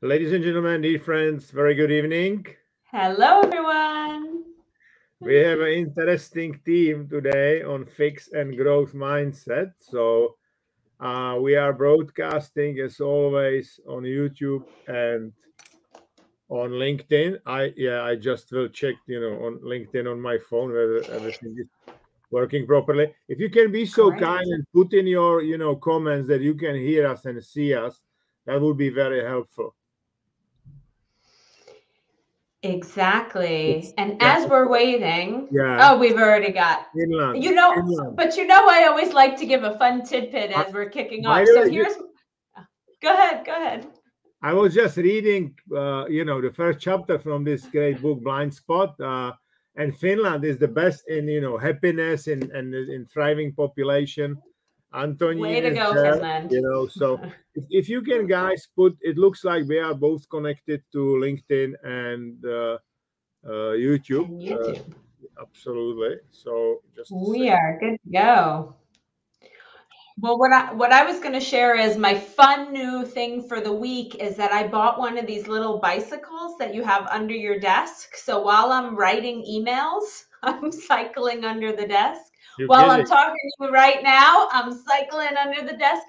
Ladies and gentlemen, dear friends, very good evening. Hello, everyone. We have an interesting theme today on fix and growth mindset. So we are broadcasting as always on YouTube and on LinkedIn. I just will check, on LinkedIn on my phone whether everything is working properly. If you can be so Great. kind and put in your, comments that you can hear us and see us, that would be very helpful. Exactly. And Yeah, as we're waiting, yeah. oh, we've already got, Finland. Finland. but I always like to give a fun tidbit as we're kicking By off. the So way, go ahead. I was just reading, the first chapter from this great book, Blind Spot, and Finland is the best in, happiness in thriving population. Way Antonin to is go, there, Finland. So if you can, guys, it looks like we are both connected to LinkedIn and YouTube. And YouTube. Absolutely. So just a We second. are good to go. Well, what I was going to share is my fun new thing for the week is that I bought one of these little bicycles that you have under your desk. So while I'm writing emails, I'm cycling under the desk. You While get I'm it. talking to you right now, I'm cycling under the desk.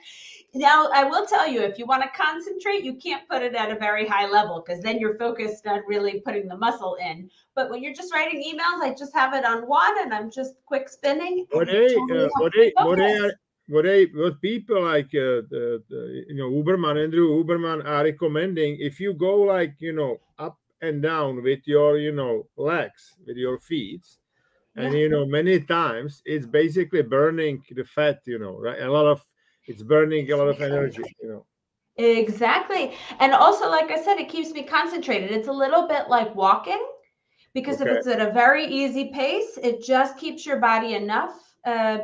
Now, I will tell you, if you want to concentrate, you can't put it at a very high level because then you're focused on really putting the muscle in. But when you're just writing emails, I just have it on one and I'm just quick spinning and What it they totally what helps me they what they focus. are what people like Uberman, Andrew Uberman are recommending, if you go like up and down with your legs, with your feet, and Yeah. many times it's basically burning the fat, right? It's burning a lot of Exactly. energy, Exactly. And also, like I said, it keeps me concentrated. It's a little bit like walking because if Okay, it's at a very easy pace, it just keeps your body enough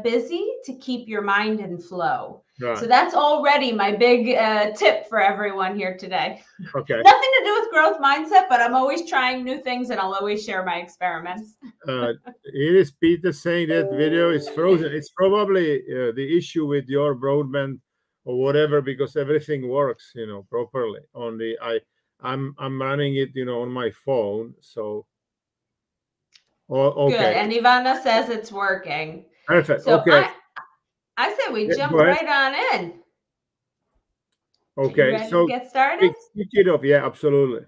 busy to keep your mind in flow. So right, that's already my big tip for everyone here today. okay. Nothing to do with growth mindset, but I'm always trying new things and I'll always share my experiments. Here is Peter saying that video is frozen. It's probably the issue with your broadband or whatever, because everything works, properly. On the I'm running it, on my phone. So, Good. okay, And Ivana says it's working. perfect. So Okay, I say we yeah, jump go ahead. right on in. You Okay, ready to so get started? kick it off. Yeah, absolutely.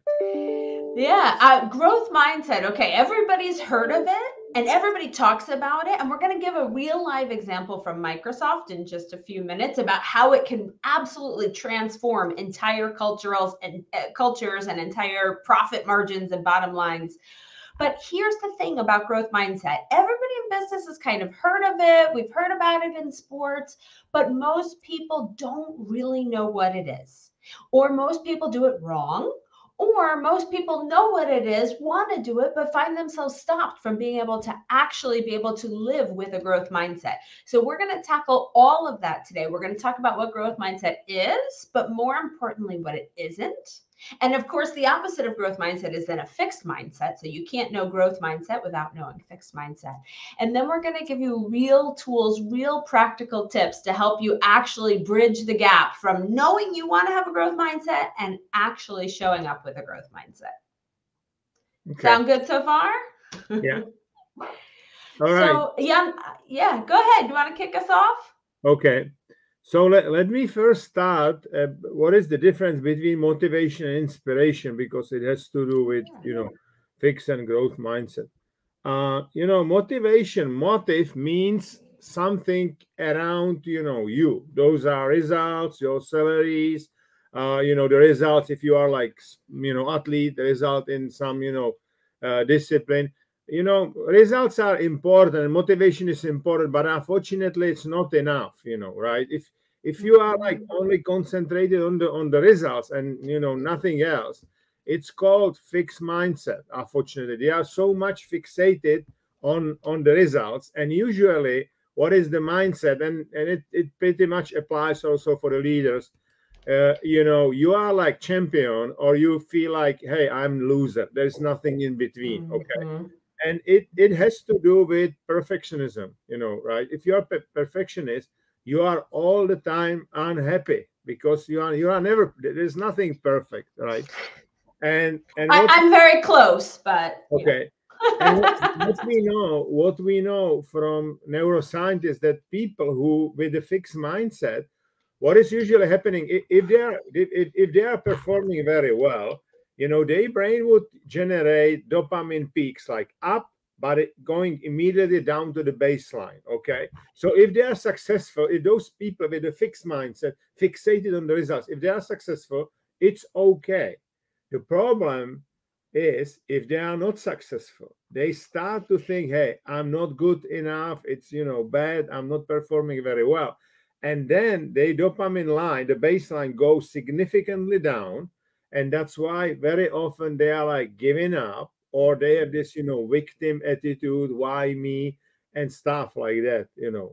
Yeah, growth mindset. Okay, everybody's heard of it and everybody talks about it. And we're going to give a real live example from Microsoft in just a few minutes about how it can absolutely transform entire cultures and entire profit margins and bottom lines. But here's the thing about growth mindset. Everybody in business has kind of heard of it. We've heard about it in sports, but most people don't really know what it is. Or most people do it wrong. Or most people know what it is, want to do it, but find themselves stopped from being able to actually be able to live with a growth mindset. So we're going to tackle all of that today. We're going to talk about what growth mindset is, but more importantly, what it isn't. And of course, the opposite of growth mindset is then a fixed mindset. So you can't know growth mindset without knowing fixed mindset. And then we're going to give you real tools, real practical tips to help you actually bridge the gap from knowing you want to have a growth mindset and actually showing up with a growth mindset. Okay. Sound good so far? Yeah. All right. So, Jan, yeah, go ahead. You want to kick us off? Okay. So let me first start. What is the difference between motivation and inspiration? Because it has to do with, fix and growth mindset. Motive means something around, you. Those are results, your salaries, the results if you are like, athlete, the result in some, discipline. Results are important, motivation is important, but unfortunately it's not enough, right? If you are like only concentrated on the results and nothing else, it's called fixed mindset. Unfortunately, they are so much fixated on the results, and usually what is the mindset, and it pretty much applies also for the leaders. You are like champion, or you feel like, hey, I'm loser, there's nothing in between. Okay. Mm-hmm. And it has to do with perfectionism, right? If you're a perfectionist, you are all the time unhappy, because you are never, there's nothing perfect, right? And I'm very close, but okay. And what we know from neuroscientists, that people who with a fixed mindset, what is usually happening, if they are performing very well, their brain would generate dopamine peaks like up, but going immediately down to the baseline. Okay, so if they are successful, if those people with a fixed mindset, fixated on the results, if they are successful, it's okay. The problem is if they are not successful, they start to think, hey, I'm not good enough, it's bad, I'm not performing very well. And then the dopamine line, the baseline, goes significantly down. And that's why very often they are like giving up, or they have this victim attitude, why me, and stuff like that,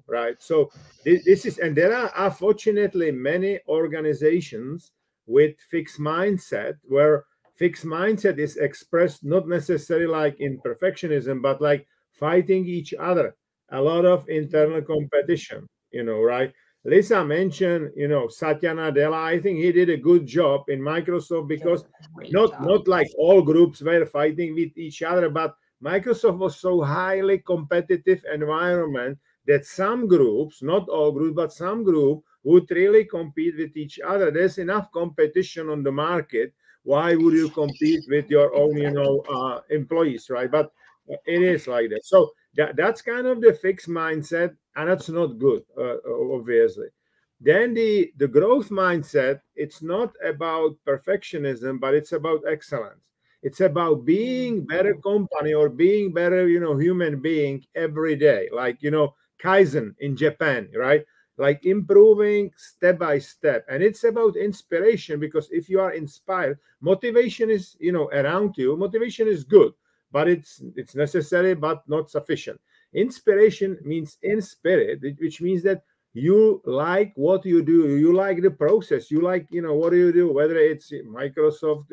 right? So this is, and there are unfortunately many organizations with fixed mindset, where fixed mindset is expressed not necessarily like in perfectionism, but like fighting each other, a lot of internal competition, right? Lisa mentioned, Satya Nadella. I think he did a good job in Microsoft, because great not job. like all groups were fighting with each other, but Microsoft was so highly competitive environment that some groups, not all groups, but some group would really compete with each other. There's enough competition on the market. Why would you compete with your own, employees, right? But it is like that. So that's kind of the fixed mindset, and that's not good, obviously. Then the growth mindset, it's not about perfectionism, but it's about excellence. It's about being better company, or being better, human being every day. Like, Kaizen in Japan, right? Like improving step by step. And it's about inspiration, because if you are inspired, motivation is, around you. Motivation is good, but it's necessary but not sufficient. Inspiration means in spirit, which means that you like what you do, you like the process, you like, what do you do, whether it's Microsoft,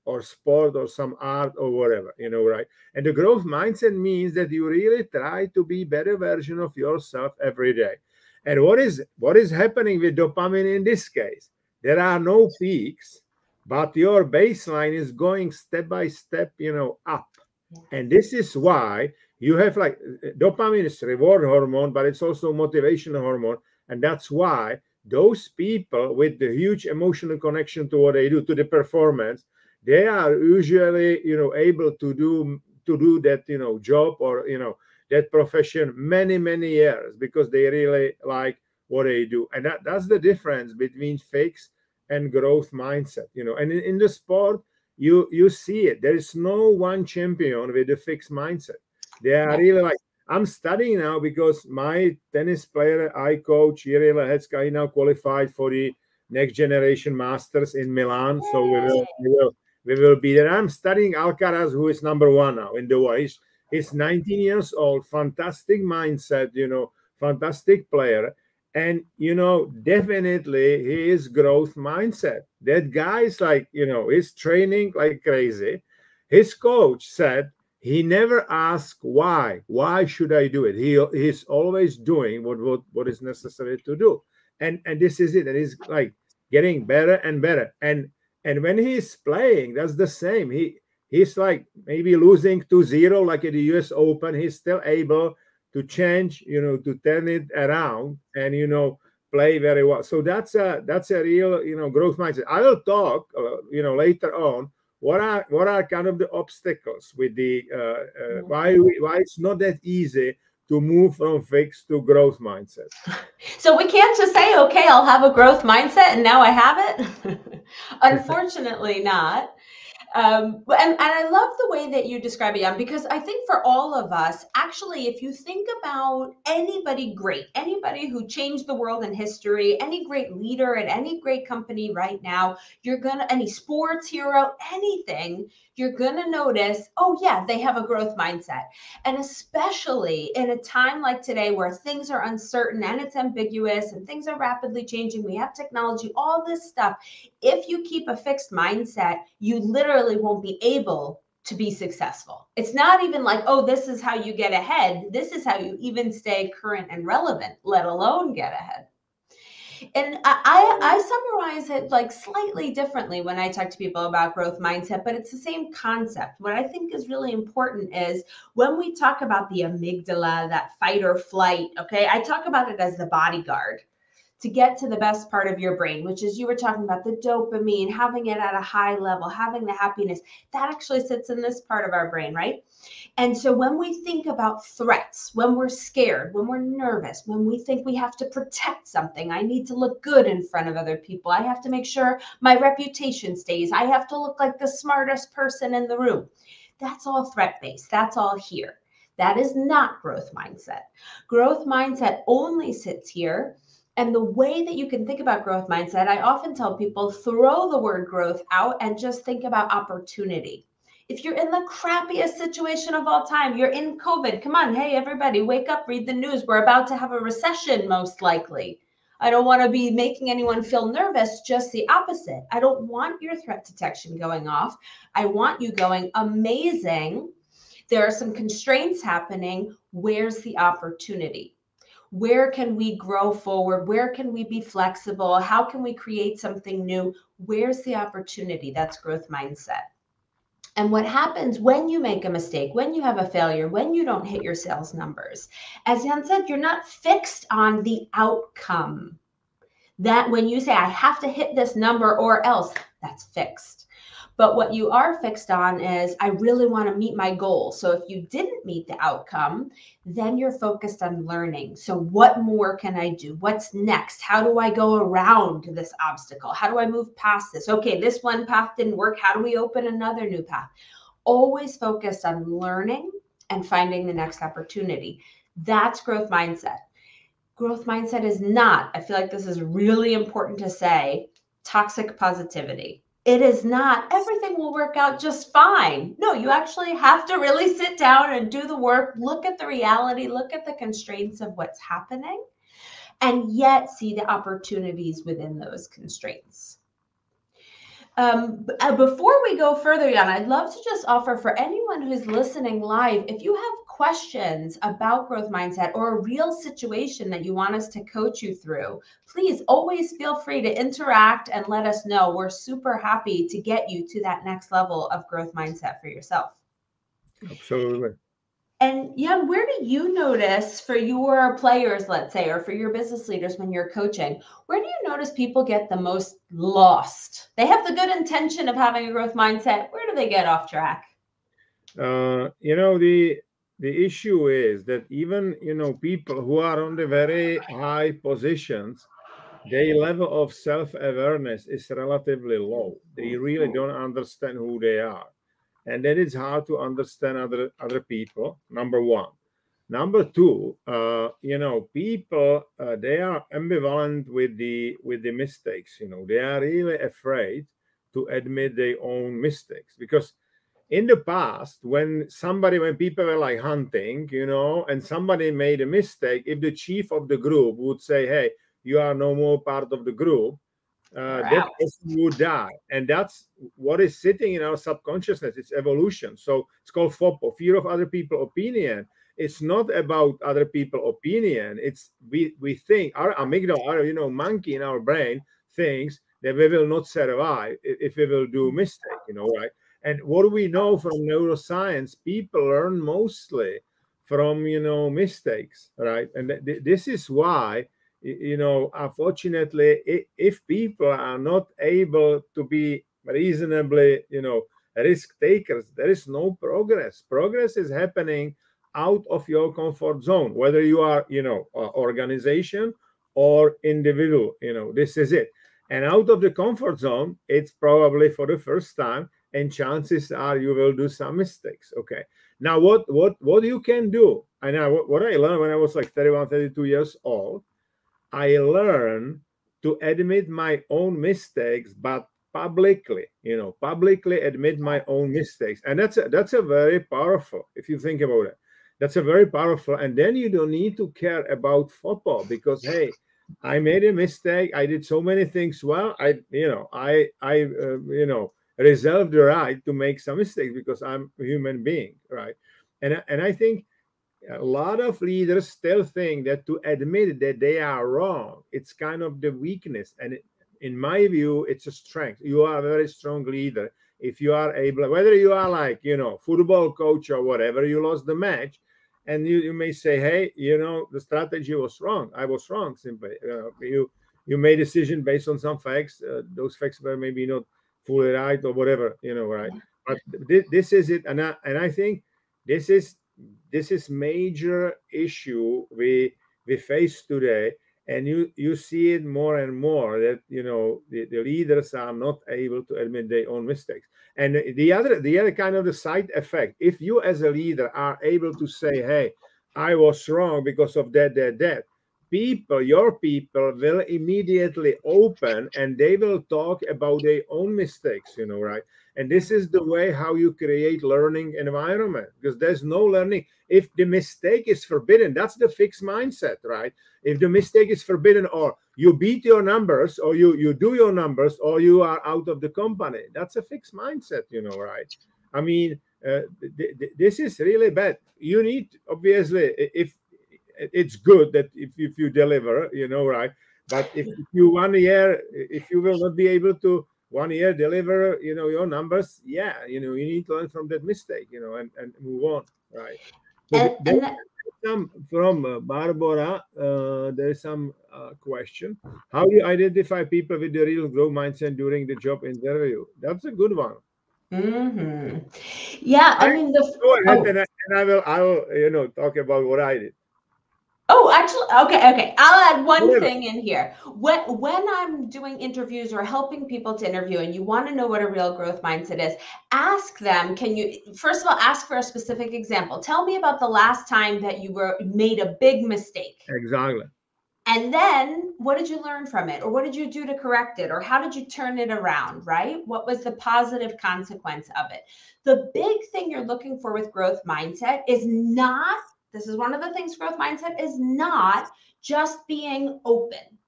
or sport, or some art, or whatever, right? And the growth mindset means that you really try to be better version of yourself every day. And what is happening with dopamine in this case? There are no peaks, but your baseline is going step by step, up. And this is why you have like dopamine is reward hormone, but it's also motivation hormone. And that's why those people with the huge emotional connection to what they do, to the performance, they are usually, able to do that, job, or that profession many years, because they really like what they do. And that's the difference between fixed and growth mindset. And in the sport, you see it. There is no one champion with a fixed mindset. They are really like, I'm studying now, because my tennis player I coach, Youre he now qualified for the next generation masters in Milan. So we will be there. I'm studying Alcaraz, who is number one now in the world. He's 19 years old, fantastic mindset, fantastic player. And, definitely he is growth mindset. That guy is like, he's training like crazy. His coach said he never asked why. Why should I do it? He's always doing what is necessary to do. And this is it. And he's like getting better and better. And when he's playing, that's the same. He's like maybe losing 2-0 like at the US Open. He's still able to change, to turn it around, and play very well. So that's a real growth mindset. I will talk later on what are kind of the obstacles with the why it's not that easy to move from fixed to growth mindset. So we can't just say, okay, I'll have a growth mindset and now I have it. Unfortunately not. And I love the way that you describe it, Jan, because I think for all of us, actually, if you think about anybody great, anybody who changed the world in history, any great leader at any great company right now, any sports hero, anything, you're going to notice, oh yeah, they have a growth mindset. And especially in a time like today where things are uncertain and it's ambiguous and things are rapidly changing, we have technology, all this stuff. If you keep a fixed mindset, you literally won't be able to be successful. It's not even like, oh, this is how you get ahead. This is how you even stay current and relevant, let alone get ahead. And I summarize it like slightly differently when I talk to people about growth mindset, but it's the same concept. What I think is really important is when we talk about the amygdala, that fight or flight, okay, I talk about it as the bodyguard to get to the best part of your brain, which is you were talking about the dopamine, having it at a high level, having the happiness. That actually sits in this part of our brain, right? And so when we think about threats, when we're scared, when we're nervous, when we think we have to protect something, I need to look good in front of other people, I have to make sure my reputation stays, I have to look like the smartest person in the room. That's all threat-based. That's all here. That is not growth mindset. Growth mindset only sits here. And the way that you can think about growth mindset, I often tell people throw the word growth out and just think about opportunity. If you're in the crappiest situation of all time, you're in COVID, come on, hey, everybody, wake up, read the news. We're about to have a recession, most likely. I don't want to be making anyone feel nervous, just the opposite. I don't want your threat detection going off. I want you going, amazing. There are some constraints happening. Where's the opportunity? Where can we grow forward? Where can we be flexible? How can we create something new? Where's the opportunity? That's growth mindset. And what happens when you make a mistake, when you have a failure, when you don't hit your sales numbers? As Jan said, you're not fixed on the outcome. That when you say, I have to hit this number or else, that's fixed. But what you are fixed on is, I really want to meet my goal. So if you didn't meet the outcome, then you're focused on learning. So what more can I do? What's next? How do I go around this obstacle? How do I move past this? Okay, this one path didn't work. How do we open another new path? Always focused on learning and finding the next opportunity. That's growth mindset. Growth mindset is not, I feel like this is really important to say, toxic positivity. It is not, everything will work out just fine. No, you actually have to really sit down and do the work, look at the reality, look at the constraints of what's happening, and yet see the opportunities within those constraints. Before we go further, Jan, I'd love to just offer for anyone who's listening live, if you have questions about growth mindset or a real situation that you want us to coach you through, please always feel free to interact and let us know. We're super happy to get you to that next level of growth mindset for yourself. Absolutely. And Jan, where do you notice for your players, let's say, or for your business leaders when you're coaching, where do you notice people get the most lost? They have the good intention of having a growth mindset. Where do they get off track? The issue is that even, people who are on the very high positions, their level of self-awareness is relatively low. They really don't understand who they are. And then it's hard to understand other people, number one. Number two, people, they are ambivalent with the mistakes. They are really afraid to admit their own mistakes, because in the past, when people were like hunting, and somebody made a mistake, if the chief of the group would say, hey, you are no more part of the group, that person would die. And that's what is sitting in our subconsciousness. It's evolution. So it's called FOPO, fear of other people's opinion. It's not about other people's opinion. It's we think our amygdala, our monkey in our brain thinks that we will not survive if we will do mistake, right? And what do we know from neuroscience? People learn mostly from mistakes, right? And this is why, unfortunately, if people are not able to be reasonably, risk takers, there is no progress. Progress is happening out of your comfort zone, whether you are, organization or individual. This is it. And out of the comfort zone, it's probably for the first time, and chances are you will do some mistakes. Okay. Now, what you can do, and what I learned when I was like 31, 32 years old, I learned to admit my own mistakes, but publicly, publicly admit my own mistakes. And that's a very powerful, if you think about it, that's a very powerful. And then you don't need to care about football, because, hey, I made a mistake. I did so many things well. I reserve the right to make some mistakes because I'm a human being, right? And I think a lot of leaders still think that to admit that they are wrong, it's kind of the weakness. And in my view, it's a strength. You are a very strong leader if you are able, whether you are like, football coach or whatever, you lost the match, and you may say, hey, the strategy was wrong. I was wrong, simply. You made a decision based on some facts. Those facts were maybe not fully right or whatever, right? But this is it. And I think this is major issue we face today. And you see it more and more that the leaders are not able to admit their own mistakes. And the other kind of the side effect, if you as a leader are able to say, hey, I was wrong because of that, your people will immediately open and they will talk about their own mistakes, right? And this is the way how you create learning environment, because there's no learning if the mistake is forbidden. That's the fixed mindset, right? If the mistake is forbidden, or you beat your numbers, or you do your numbers, or you are out of the company, that's a fixed mindset, right? I mean, this is really bad. You need, obviously, if it's good that if you deliver, right? But if you 1 year, if you will not be able to 1 year deliver, your numbers, you need to learn from that mistake, and move on, right? So some from Barbara, there is some question. How do you identify people with the real growth mindset during the job interview? That's a good one. Yeah, I mean, go ahead, and I will talk about what I did. Oh, actually, okay. I'll add one thing in here. When I'm doing interviews or helping people to interview, and you want to know what a real growth mindset is, ask them, first of all, ask for a specific example. Tell me about the last time that you made a big mistake. Exactly. And then what did you learn from it? Or what did you do to correct it? Or how did you turn it around, right? What was the positive consequence of it? The big thing you're looking for with growth mindset is not, this is one of the things growth mindset is not just being open.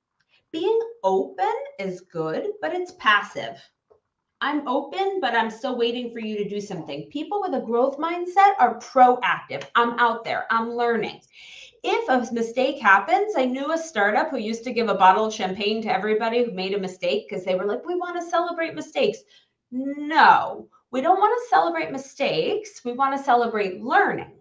Being open is good, but it's passive. I'm open, but I'm still waiting for you to do something. People with a growth mindset are proactive. I'm out there. I'm learning. If a mistake happens, I knew a startup who used to give a bottle of champagne to everybody who made a mistake because they were like, we want to celebrate mistakes. No, we don't want to celebrate mistakes. We want to celebrate learning.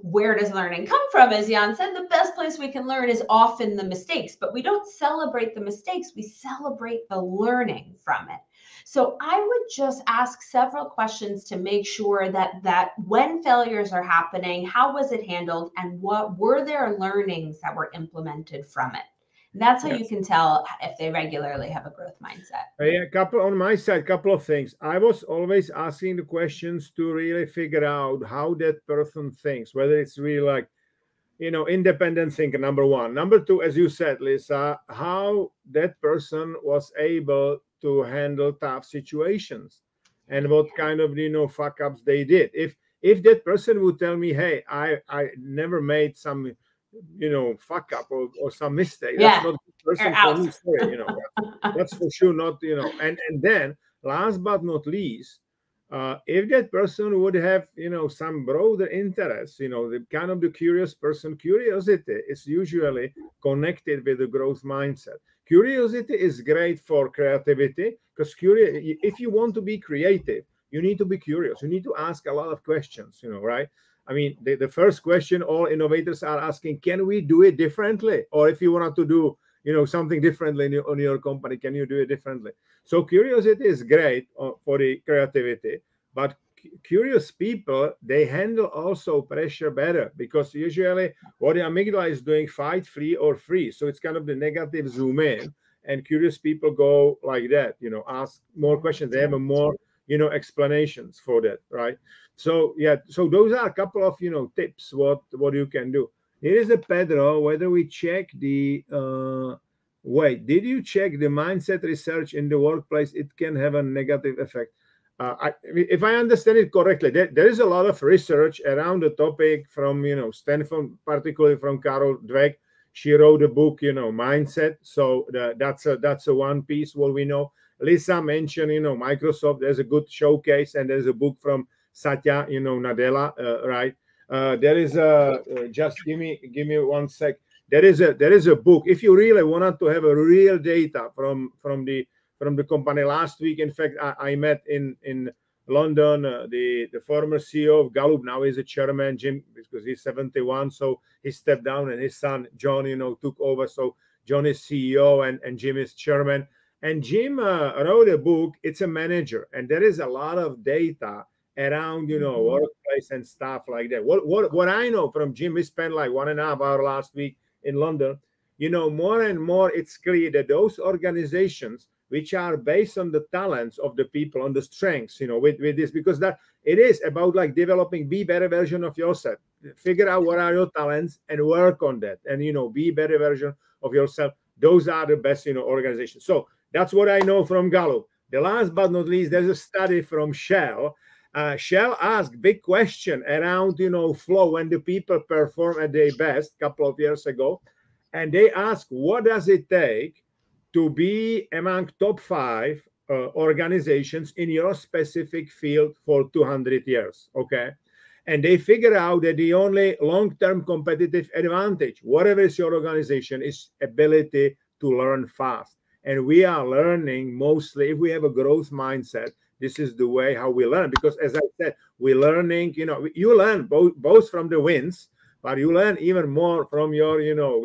Where does learning come from? As Jan said, the best place we can learn is often the mistakes, but we don't celebrate the mistakes. We celebrate the learning from it. So I would just ask several questions to make sure that when failures are happening, how was it handled, and what were there learnings that were implemented from it? And that's how you can tell if they regularly have a growth mindset. On my side, couple of things. I was always asking the questions to really figure out how that person thinks, whether it's really like, independent thinker, number one. Number two, as you said, Lisa, how that person was able to handle tough situations and what kind of, fuck ups they did. If that person would tell me, hey, I never made some fuck up or some mistake, that's not a good person for me. Sorry, that's for sure not, and then last but not least, if that person would have some broader interests, the kind of the curious person, curiosity is usually connected with the growth mindset. Curiosity is great for creativity, because if you want to be creative, you need to be curious. You need to ask a lot of questions, right? I mean, the first question all innovators are asking, can we do it differently? Or if you want to do, something differently on your company, can you do it differently? So curiosity is great for the creativity, but curious people, they handle also pressure better, because usually what the amygdala is doing, fight, flee, or freeze. So it's kind of the negative zoom in, and curious people go like that, ask more questions. They have a more, explanations for that, right? So so those are a couple of tips what you can do. Here is a Pedro, whether we check the wait, did you check the mindset research in the workplace? It can have a negative effect. If I understand it correctly, there is a lot of research around the topic from Stanford, particularly from Carol Dweck. She wrote a book, Mindset. So that's a one piece what we know. Lisa mentioned, Microsoft. There's a good showcase, and there's a book from Satya, Nadella, right? There is a just give me 1 sec. There is a book. If you really wanted to have a real data from the company last week. In fact, I met in London the former CEO of Gallup. Now he's a chairman, Jim, because he's 71. So he stepped down, and his son John, took over. So John is CEO, and Jim is chairman. And Jim wrote a book. It's a manager, and there is a lot of data around workplace and stuff like that. What I know from Jim, we spent like 1.5 hours last week in London. More and more it's clear that those organizations which are based on the talents of the people, on the strengths, with this, because that it is about like developing, be better version of yourself. Figure out what are your talents and work on that, and be better version of yourself. Those are the best organizations. So that's what I know from Gallup. The last but not least, there's a study from Shell. Shell asked big question around flow when the people perform at their best a couple of years ago, and they asked, what does it take to be among top 5 organizations in your specific field for 200 years? Okay. And they figure out that the only long-term competitive advantage, whatever is your organization, is ability to learn fast. And we are learning mostly, if we have a growth mindset, this is the way how we learn. Because as I said, we're learning, you learn both from the wins, but you learn even more from your,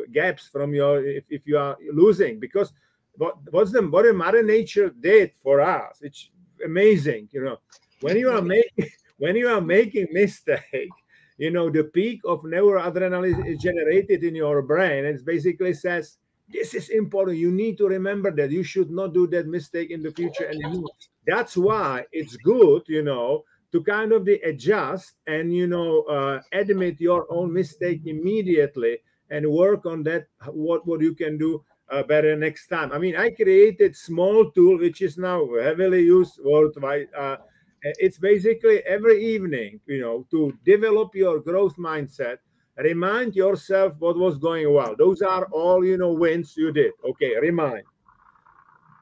gaps, from your, if you are losing. Because what Mother Nature did for us, it's amazing. When you are making mistake, the peak of neuroadrenaline is generated in your brain, and it basically says, this is important. You need to remember that you should not do that mistake in the future anymore. That's why it's good, to kind of adjust and, admit your own mistake immediately and work on that, what you can do better next time. I mean, I created small tool, which is now heavily used worldwide. It's basically every evening, to develop your growth mindset. Remind yourself what was going well. Those are all, wins you did. Okay, remind.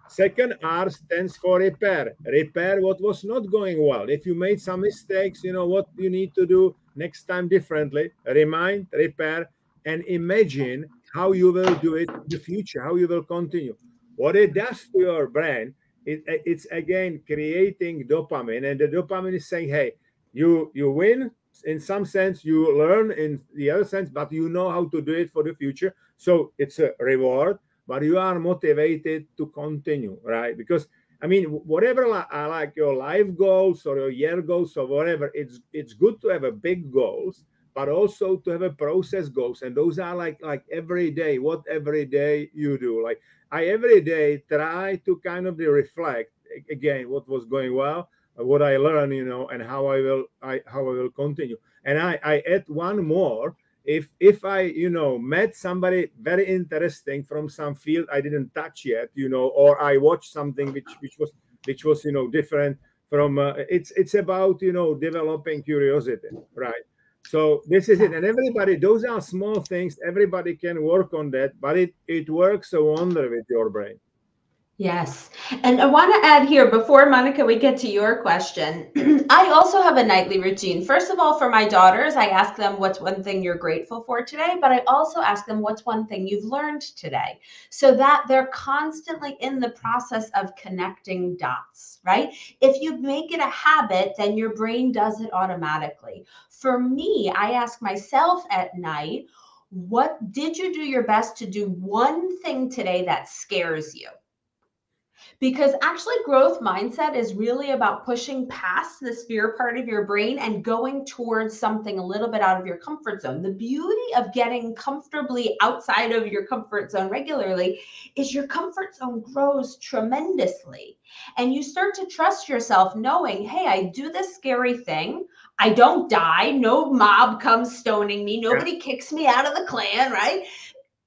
Second R stands for repair. Repair what was not going well. If you made some mistakes, what you need to do next time differently. Remind, repair, and imagine how you will do it in the future, how you will continue. What it does to your brain, it's again creating dopamine, and the dopamine is saying, hey, you win in some sense, you learn in the other sense, but you know how to do it for the future. So it's a reward, but you are motivated to continue, right? Because I mean, whatever like your life goals or your year goals or whatever, it's good to have a big goals, but also to have a process goals. And those are like every day, what every day you do. Like I every day try to kind of reflect again what was going well, what I learned, and how I will continue. And I add one more. If I met somebody very interesting from some field I didn't touch yet, or I watched something which was different from it's about developing curiosity, right? So this is it. And everybody, those are small things, everybody can work on that, but it works a wonder with your brain. Yes. And I want to add here, before Monica, we get to your question, I also have a nightly routine. First of all, for my daughters, I ask them, what's one thing you're grateful for today? But I also ask them, what's one thing you've learned today? So that they're constantly in the process of connecting dots, right? If you make it a habit, then your brain does it automatically. For me, I ask myself at night, what did you do your best to do one thing today that scares you? Because actually growth mindset is really about pushing past this fear part of your brain and going towards something a little bit out of your comfort zone. The beauty of getting comfortably outside of your comfort zone regularly is your comfort zone grows tremendously. And you start to trust yourself knowing, hey, I do this scary thing. I don't die. No mob comes stoning me. Nobody kicks me out of the clan, right?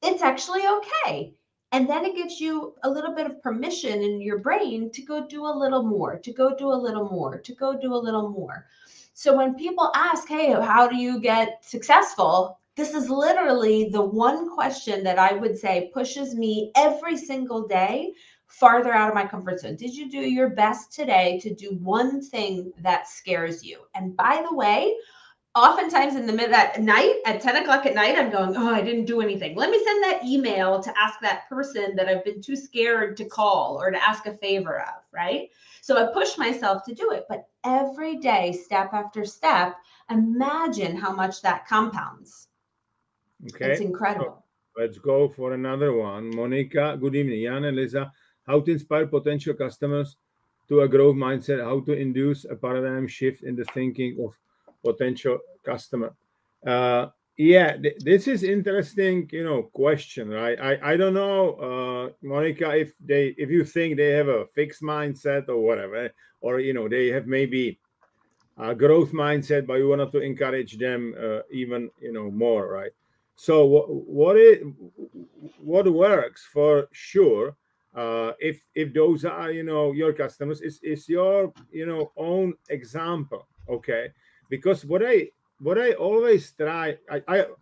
It's actually okay. And then it gives you a little bit of permission in your brain to go do a little more, to go do a little more, to go do a little more. So when people ask, hey, how do you get successful? This is literally the one question that I would say pushes me every single day farther out of my comfort zone. Did you do your best today to do one thing that scares you? And by the way, oftentimes in the middle at night, at 10 o'clock at night, I'm going, oh, I didn't do anything. Let me send that email to ask that person that I've been too scared to call or to ask a favor of, right? So I push myself to do it. But every day, step after step, imagine how much that compounds. Okay. It's incredible. So let's go for another one. Monica, good evening. Jan and Lisa, how to inspire potential customers to a growth mindset, how to induce a paradigm shift in the thinking of potential customer. Yeah, this is interesting, question, right? I don't know, Monica, if you think they have a fixed mindset or whatever, or they have maybe a growth mindset, but you wanted to encourage them even more, right? So what works for sure, if those are your customers, is your own example, okay? Because what I always try,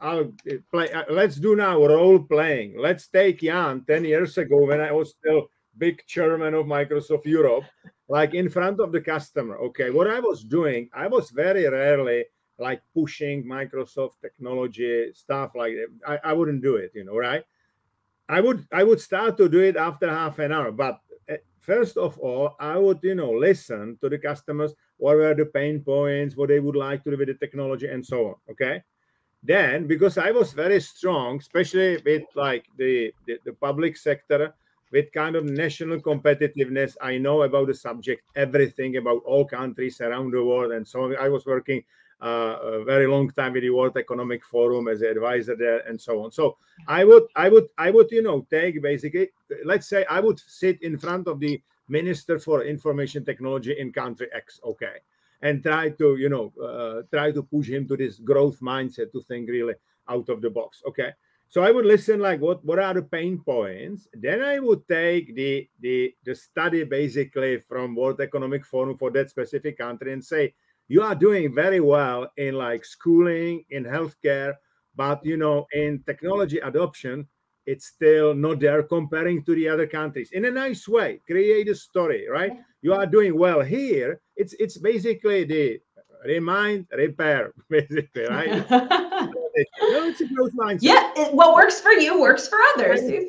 I'll play. Let's do now role playing. Let's take Jan 10 years ago when I was still big chairman of Microsoft Europe, like in front of the customer. Okay, what I was doing, I was very rarely like pushing Microsoft technology stuff like that. I wouldn't do it, right? I would start to do it after half an hour, but first of all, I would listen to the customers, what were the pain points, what they would like to do with the technology, and so on. Okay, then because I was very strong, especially with like the public sector, with kind of national competitiveness, I know about the subject, everything about all countries around the world, and so on. I was working a very long time with the World Economic Forum as an advisor there, and so on. So I would take basically, let's say I would sit in front of the Minister for Information Technology in country X, okay, and try to push him to this growth mindset, to think really out of the box, okay? So I would listen, like what are the pain points. Then I would take the study basically from World Economic Forum for that specific country and say, you are doing very well in like schooling, in healthcare, but in technology adoption, it's still not there comparing to the other countries. In a nice way, create a story, right? You are doing well here. It's basically the remind, repair, basically, right? It's a growth mindset. Yeah, what works for you works for others. Yeah,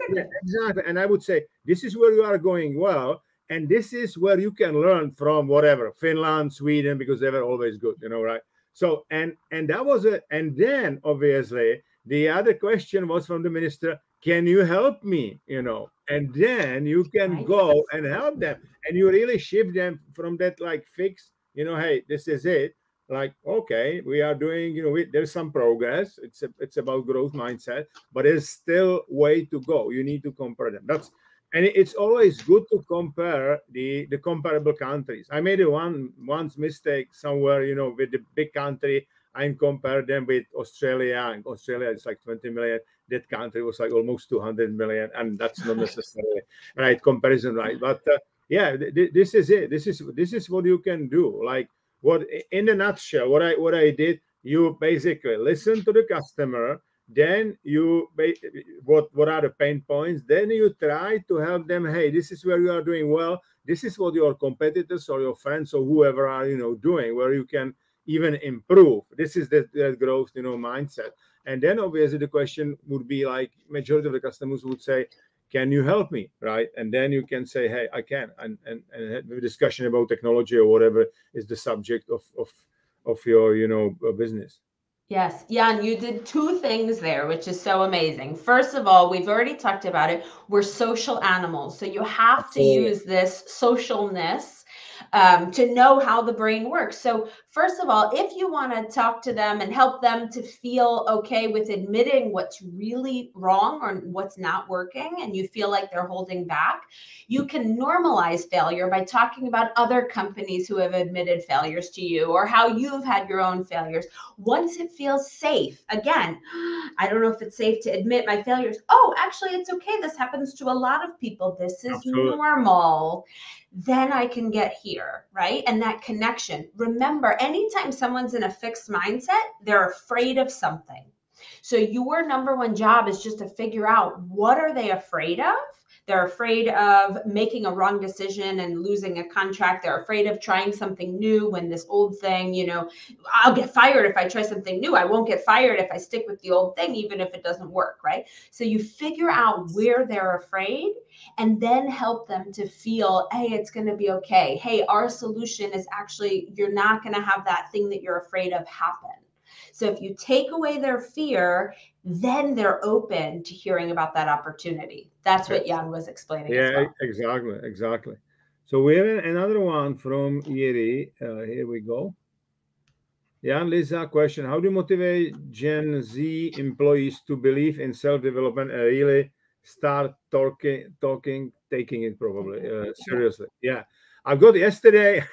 exactly. And I would say, this is where you are going well, and this is where you can learn from whatever, Finland, Sweden, because they were always good, right? So and that was it. And then obviously the other question was from the minister, can you help me? And then you can go and help them, and you really shift them from that like fix, hey, this is it. Like, okay, we are doing, there's some progress. It's about growth mindset, but there's still way to go. You need to compare them. And it's always good to compare the comparable countries. I made once mistake somewhere, with the big country. I compared them with Australia, and Australia is like 20 million. That country was like almost 200 million, and that's not necessarily right comparison, right? But yeah, this is it. This is what you can do. Like, what in a nutshell, what I did, you basically listen to the customer, then you what are the pain points, then you try to help them. Hey, this is where you are doing well, this is what your competitors or your friends or whoever are doing, where you can even improve. This is the growth mindset. And then obviously the question would be like, majority of the customers would say, can you help me, right? And then you can say, hey, I can, and have a discussion about technology or whatever is the subject of your business. Yes, Jan, you did two things there, which is so amazing. First of all, we've already talked about it. We're social animals, so you have to use this socialness to know how the brain works. So first of all, if you want to talk to them and help them to feel okay with admitting what's really wrong or what's not working, and you feel like they're holding back, you can normalize failure by talking about other companies who have admitted failures to you, or how you've had your own failures. Once it feels safe, again, I don't know if it's safe to admit my failures. Oh, actually, it's okay. This happens to a lot of people. This is normal. Then I can get here, right? And that connection. Remember, anytime someone's in a fixed mindset, they're afraid of something. So your number one job is just to figure out, what are they afraid of? They're afraid of making a wrong decision and losing a contract. They're afraid of trying something new when this old thing, I'll get fired if I try something new. I won't get fired if I stick with the old thing, even if it doesn't work, right? So you figure out where they're afraid and then help them to feel, hey, it's going to be okay. Hey, our solution is actually, you're not going to have that thing that you're afraid of happen. So if you take away their fear, then they're open to hearing about that opportunity. That's what Jan was explaining as well. Exactly. So we have another one from Youre. Here we go. Jan, Lisa, question: how do you motivate Gen Z employees to believe in self-development and really start taking it probably seriously? Yeah, I've got yesterday.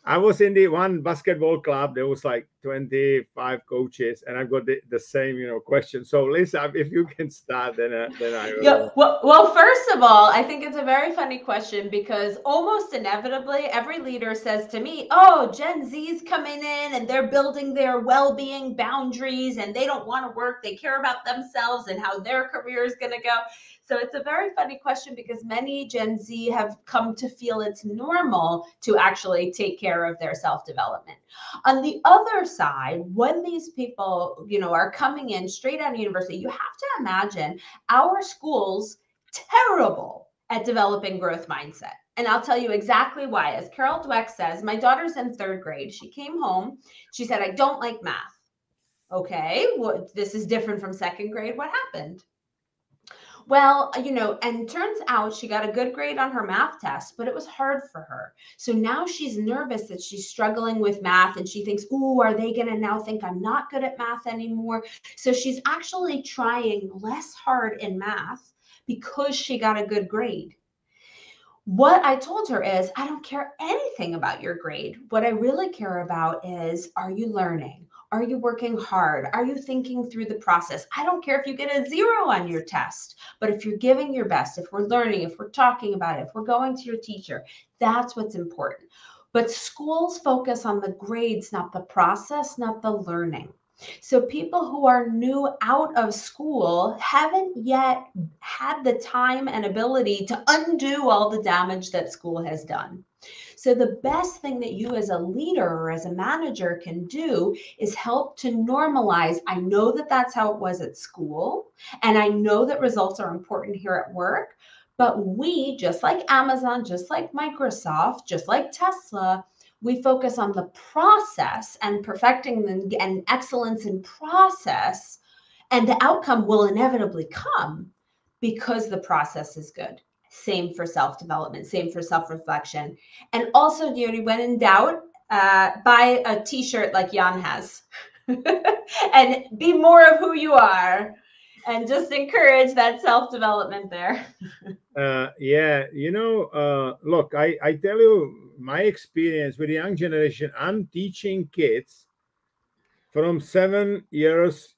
I was in the one basketball club. There was like 25 coaches, and I've got the same, question. So, Lisa, if you can start, then I will. Yeah, well, first of all, I think it's a very funny question because almost inevitably, every leader says to me, "Oh, Gen Z's coming in and they're building their well-being boundaries, and they don't want to work. They care about themselves and how their career is going to go." So it's a very funny question because many Gen Z have come to feel it's normal to actually take care of their self-development. On the other side, when these people, are coming in straight out of university, you have to imagine our schools terrible at developing growth mindset. And I'll tell you exactly why. As Carol Dweck says, my daughter's in 3rd grade. She came home. She said, I don't like math. Okay, well, this is different from 2nd grade. What happened? Well, and turns out she got a good grade on her math test, but it was hard for her. So now she's nervous that she's struggling with math and she thinks, ooh, are they going to now think I'm not good at math anymore? So she's actually trying less hard in math because she got a good grade. What I told her is, I don't care anything about your grade. What I really care about is, are you learning? Are you working hard? Are you thinking through the process? I don't care if you get a 0 on your test, but if you're giving your best, if we're learning, if we're talking about it, if we're going to your teacher, that's what's important. But schools focus on the grades, not the process, not the learning. So people who are new out of school haven't yet had the time and ability to undo all the damage that school has done. So the best thing that you as a leader or as a manager can do is help to normalize. I know that that's how it was at school, and I know that results are important here at work, but we, just like Amazon, just like Microsoft, just like Tesla, we focus on the process and perfecting and excellence in process, and the outcome will inevitably come because the process is good. Same for self-development, same for self-reflection. And also, when in doubt, buy a t-shirt like Jan has and be more of who you are and just encourage that self-development there. Look, I tell you my experience with the young generation. I'm teaching kids from 7 years,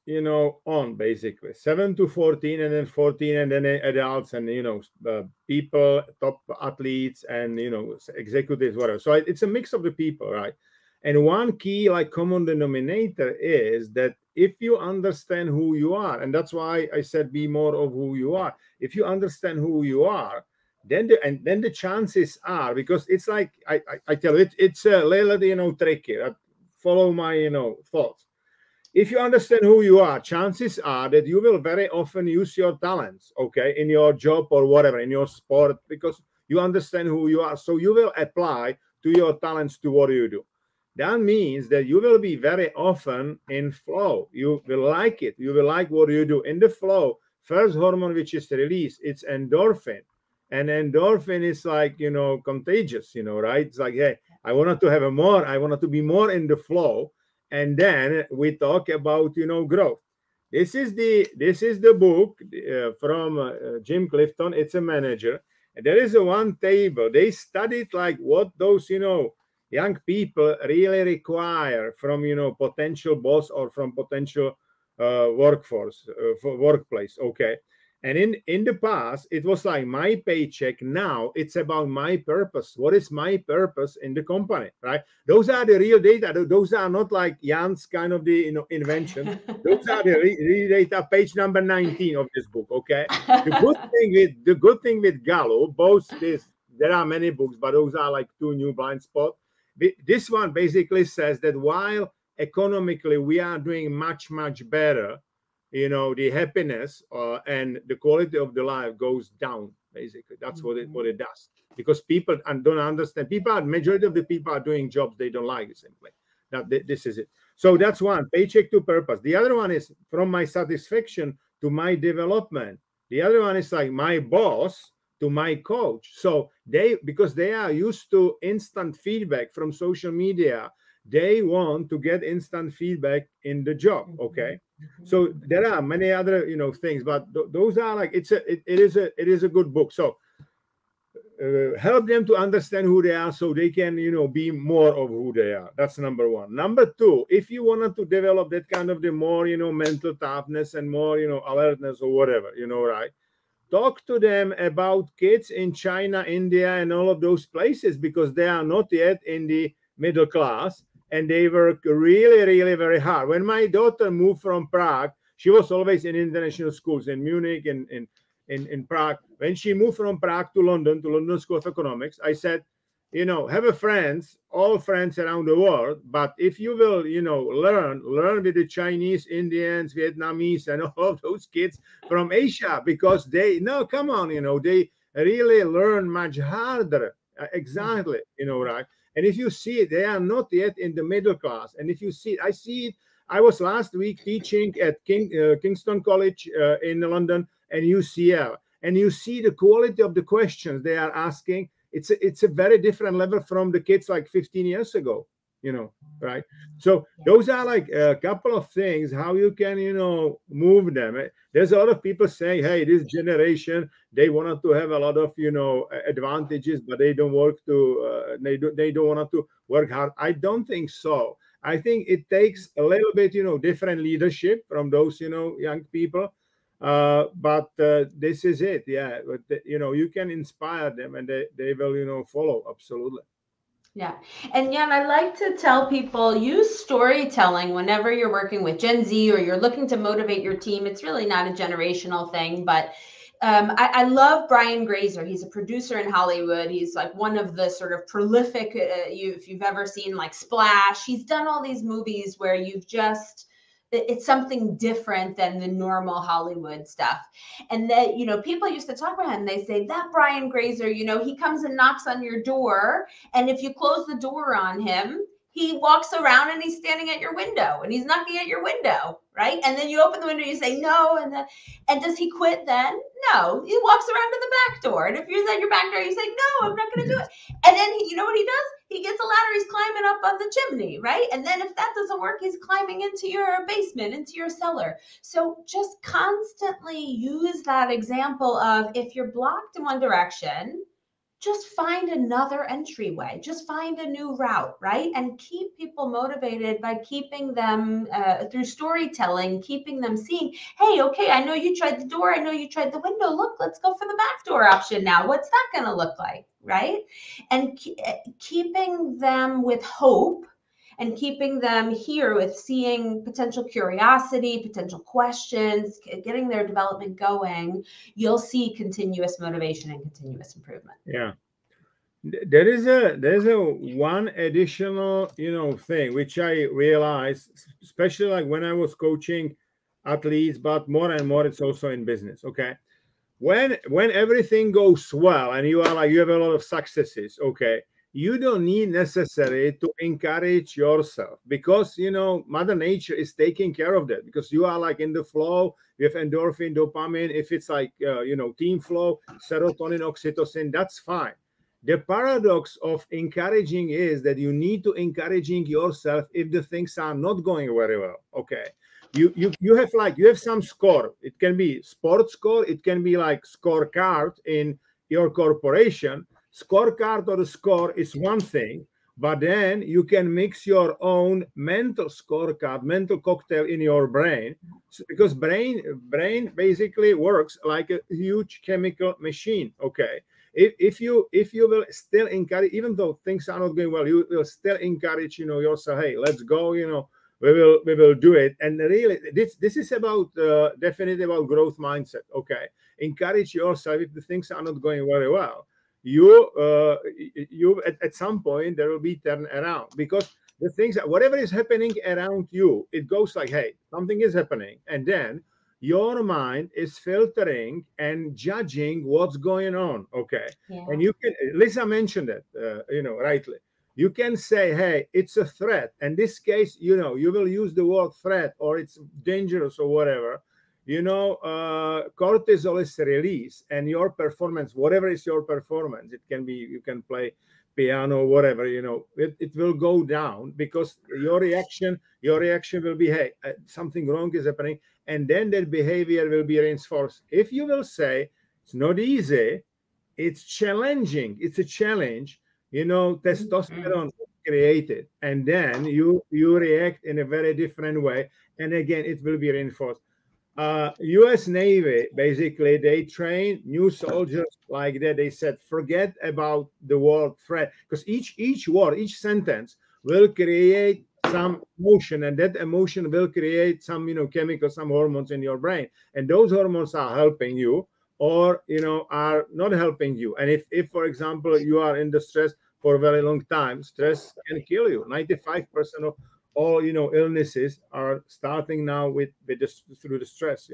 on, basically 7 to 14, and then 14, and then adults, and people, top athletes, and executives, whatever. So it's a mix of the people, right? And one key, like, common denominator is that if you understand who you are, and that's why I said be more of who you are. If you understand who you are, then the chances are, because it's like I tell you, it's a little tricky. Follow my thoughts. If you understand who you are, chances are that you will very often use your talents, okay, in your job or whatever, in your sport, because you understand who you are. So you will apply to your talents to what you do. That means that you will be very often in flow. You will like it. You will like what you do. In the flow, first hormone which is released, it's endorphin. And endorphin is like, contagious, right? It's like, hey, I wanted to have I wanted to be more in the flow. And then we talk about, growth. This is the book from Jim Clifton. It's a manager. And there is one table. They studied like what those, young people really require from, potential boss or from potential workforce, for workplace. Okay. And in the past, it was like my paycheck. Now it's about my purpose. What is my purpose in the company, right? Those are the real data. Those are not like Jan's kind of the invention. Those are the real data. Page number 19 of this book. Okay. The good thing with Gallup, both this, there are many books, but those are like two new blind spots. This one basically says that while economically we are doing much better, the happiness and the quality of the life goes down. Basically, that's what it does, because people don't understand. Majority of the people are doing jobs they don't like. Simply, this is it. So that's one, paycheck to purpose. The other one is from my satisfaction to my development. The other one is like my boss to my coach. So because they are used to instant feedback from social media, they want to get instant feedback in the job. Okay. So there are many other things, but those are like it is a good book. So help them to understand who they are, so they can be more of who they are. That's number one. Number two, if you wanted to develop that kind of the more mental toughness and more alertness or whatever, right, talk to them about kids in China, India, and all of those places, because they are not yet in the middle class. And they work really very hard. When my daughter moved from Prague, she was always in international schools in Munich and in Prague. When she moved from Prague to London School of Economics, I said, have a friends, all friends around the world. But if you will, learn with the Chinese, Indians, Vietnamese, and all of those kids from Asia, because they really learn much harder. Exactly, right. And if you see it, they are not yet in the middle class. And if you see it, I see it. I was last week teaching at Kingston College in London and UCL, and you see the quality of the questions they are asking. It's a very different level from the kids like 15 years ago, right? So those are like a couple of things how you can move them. There's a lot of people saying, hey, this generation, they wanted to have a lot of advantages, but they don't they don't want to work hard. I don't think so. I think it takes a little bit different leadership from those young people. But this is it. Yeah, but you can inspire them, and they will follow. Absolutely. Yeah. And Jan, I like to tell people, use storytelling whenever you're working with Gen Z or you're looking to motivate your team. It's really not a generational thing, but I love Brian Grazer. He's a producer in Hollywood. He's like one of the sort of prolific, if you've ever seen like Splash, he's done all these movies where it's something different than the normal Hollywood stuff. And that, people used to talk about him. They say that Brian Grazer, he comes and knocks on your door. And if you close the door on him, he walks around and he's standing at your window and he's knocking at your window, right? And then you open the window, you say no. And does he quit then? No, he walks around to the back door. And if you're at your back door, you say, no, I'm not going to do it. And then you know what he does? He gets a ladder, he's climbing up on the chimney, right? And then if that doesn't work, he's climbing into your basement, into your cellar. So just constantly use that example of, if you're blocked in one direction, just find another entryway, just find a new route, right? And keep people motivated by keeping them through storytelling, keeping them seeing, hey, okay, I know you tried the door, I know you tried the window, look, let's go for the back door option now. What's that going to look like, right? And keeping them with hope and keeping them here with seeing potential curiosity, potential questions, getting their development going, you'll see continuous motivation and continuous improvement. Yeah. There's a one additional, thing which I realized, especially like when I was coaching athletes, but more and more it's also in business. Okay. When everything goes well and you have a lot of successes, okay, you don't need necessarily to encourage yourself, because Mother Nature is taking care of that, because you are like in the flow. You have endorphin, dopamine. If it's like team flow, serotonin, oxytocin, that's fine. The paradox of encouraging is that you need to encouraging yourself if the things are not going very well. Okay. You have some score. It can be sports score. It can be like scorecard in your corporation. Scorecard or the score is one thing. but then you can mix your own mental scorecard, mental cocktail in your brain. Because brain basically works like a huge chemical machine. Okay, if you will still encourage, even though things are not going well, you will still encourage, yourself, hey, let's go, we will do it. And really, this is about definitely about growth mindset. Okay, encourage yourself. If the things are not going very well, you at some point there will be turn around, because the things, whatever is happening around you, it goes like, hey, something is happening, and then your mind is filtering and judging what's going on. Okay, Yeah. and you can, Lisa mentioned it, rightly. You can say, hey, it's a threat. In this case, you will use the word threat, or it's dangerous, or whatever. Cortisol is released, and your performance, whatever is your performance, it can be, you can play piano, whatever, it will go down, because your reaction will be, hey, something wrong is happening, and then that behavior will be reinforced. If you will say it's not easy, it's challenging, it's a challenge, testosterone created, and then you react in a very different way, and again it will be reinforced. US Navy, basically, they train new soldiers like that. They said, forget about the word threat, because each word, each sentence will create some emotion, and that emotion will create some, chemicals, some hormones in your brain, and those hormones are helping you, or are not helping you. And if for example you are in the stress for a very long time, stress can kill you. 95% of all illnesses are starting now with this, through the stress.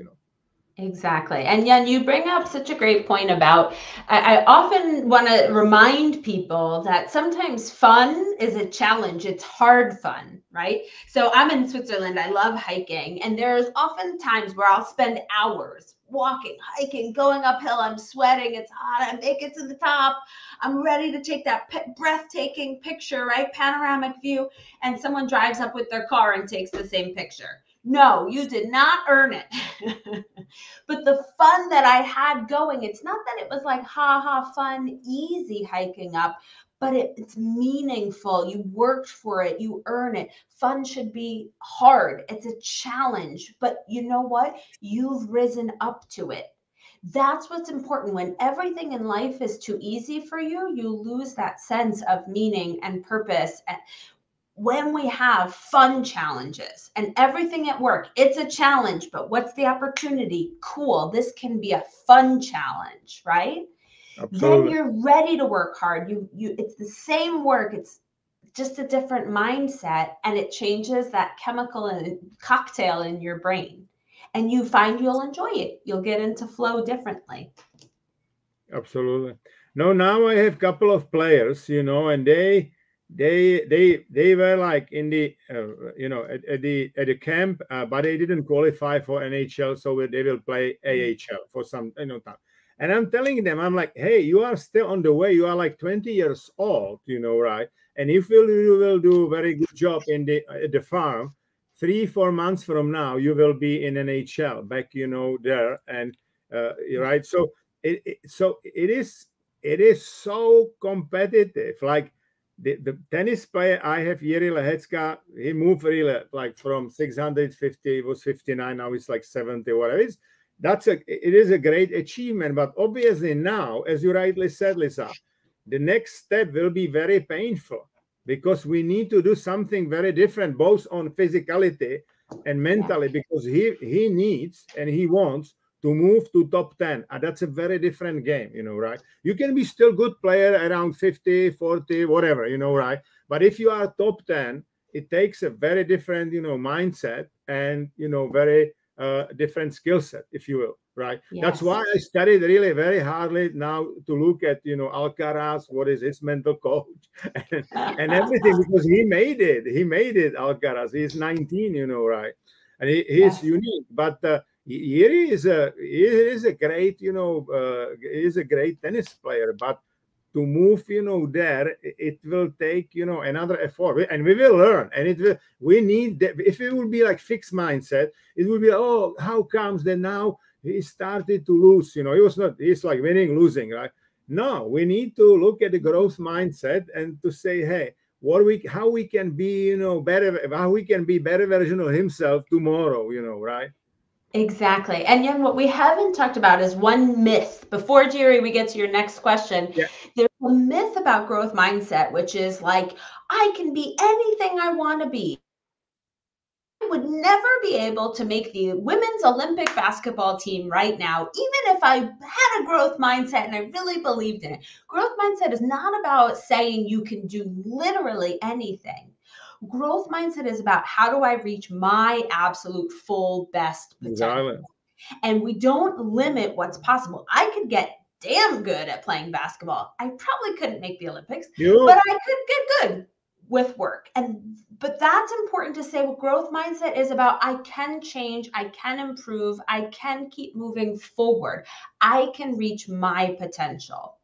Exactly. And Jan, you bring up such a great point about, I often want to remind people that sometimes fun is a challenge. It's hard fun, right? So I'm in Switzerland. I love hiking. And there's often times where I'll spend hours walking, hiking, going uphill. I'm sweating. It's hot. I make it to the top. I'm ready to take that breathtaking picture, right? Panoramic view. And someone drives up with their car and takes the same picture. No, you did not earn it. But the fun that I had going, it's not that it was like, ha ha, fun, easy hiking up, but it's meaningful. You worked for it, you earn it. Fun should be hard. It's a challenge, but you know what? You've risen up to it. That's what's important. When everything in life is too easy for you, you lose that sense of meaning and purpose. And when we have fun challenges, and everything at work, it's a challenge, but what's the opportunity? Cool, this can be a fun challenge, right? Then Absolutely. you're ready to work hard. It's the same work, it's just a different mindset, and it changes that chemical and cocktail in your brain, and you find you'll enjoy it. You'll get into flow differently. Absolutely. No, now I have a couple of players, and they were like in the at the camp, but they didn't qualify for NHL, so they will play AHL for some time. And I'm telling them, I'm like, hey, you are still on the way. You are like 20 years old, right? And if you will do a very good job in at the farm, 3-4 months from now, you will be in NHL back, there, and right. So it is so competitive. Like the tennis player I have, Jiří Lehecka, he moved really like from 650, it was 59, now it's like 70, whatever. It is a great achievement. But obviously now, as you rightly said, Lisa, the next step will be very painful, because we need to do something very different, both on physicality and mentally, because he needs and he wants to move to top 10. And that's a very different game, right? You can be still good player around 50, 40, whatever, right? But if you are top 10, it takes a very different, mindset, and, very different skill set, if you will, right? Yes. That's why I studied really very hardly now to look at, Alcaraz, what is his mental coach, and everything, because he made it, Alcaraz. He's 19, right? And he's unique. But Jiří is a great, is a great tennis player, but to move, there, it will take, another effort, and we will learn. And we need that. If it will be like fixed mindset, it will be, oh, how comes that now he started to lose? He's like winning, losing, right? No, we need to look at the growth mindset and to say, hey, how we can be, better, how we can be better version of himself tomorrow, right? Exactly. And Jan, what we haven't talked about is one myth. Before, Jerry, we get to your next question, Yeah, there's a myth about growth mindset, which is like, I can be anything I want to be. I would never be able to make the women's Olympic basketball team right now, even if I had a growth mindset and I really believed in it. Growth mindset is not about saying you can do literally anything. Growth mindset is about, how do I reach my absolute full best exactly. potential? And we don't limit what's possible. I could get damn good at playing basketball. I probably couldn't make the Olympics, but You I could get good with work. But that's important to say. What growth mindset is about, I can change, I can improve, I can keep moving forward. I can reach my potential.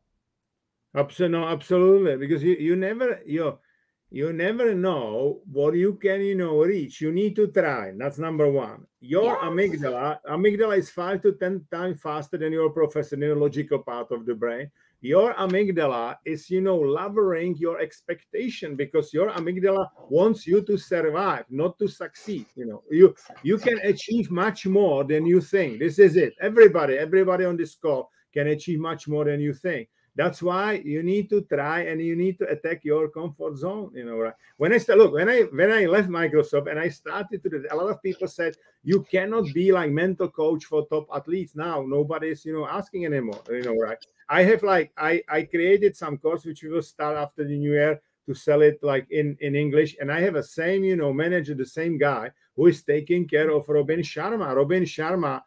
No, absolutely, because you never know what you can, reach. You need to try. That's number one. Your Yes. amygdala is 5 to 10 times faster than your professor neurological part of the brain. Your amygdala is, lowering your expectation, because your amygdala wants you to survive, not to succeed. You can achieve much more than you think. This is it. Everybody on this call can achieve much more than you think. That's why you need to try, and you need to attack your comfort zone. Right? When I start, look, when I left Microsoft and I started to do, a lot of people said you cannot be like mental coach for top athletes. Now nobody's asking anymore. Right? I have I created some course which we will start after the new year to sell it like in English, and I have a same manager, the same guy who is taking care of Robin Sharma. Robin Sharma,